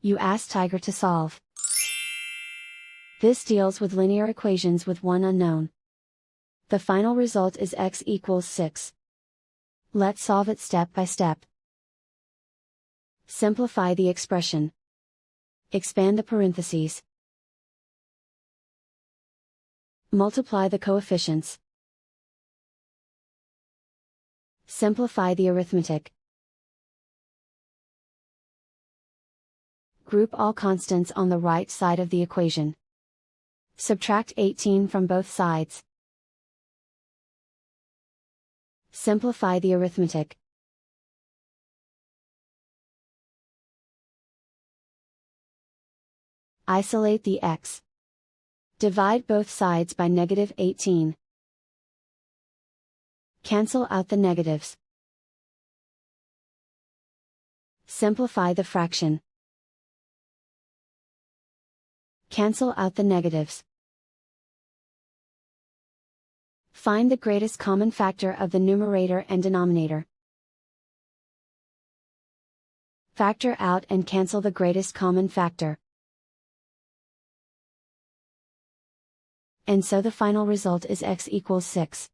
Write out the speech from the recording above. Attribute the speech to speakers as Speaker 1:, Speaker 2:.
Speaker 1: You ask Tiger to solve. This deals with linear equations with one unknown. The final result is x equals 6. Let's solve it step by step. Simplify the expression. Expand the parentheses. Multiply the coefficients. Simplify the arithmetic. Group all constants on the right side of the equation. Subtract 18 from both sides. Simplify the arithmetic. Isolate the x. Divide both sides by -18. Cancel out the negatives. Simplify the fraction. Cancel out the negatives. Find the greatest common factor of the numerator and denominator. Factor out and cancel the greatest common factor. And so the final result is x equals 6.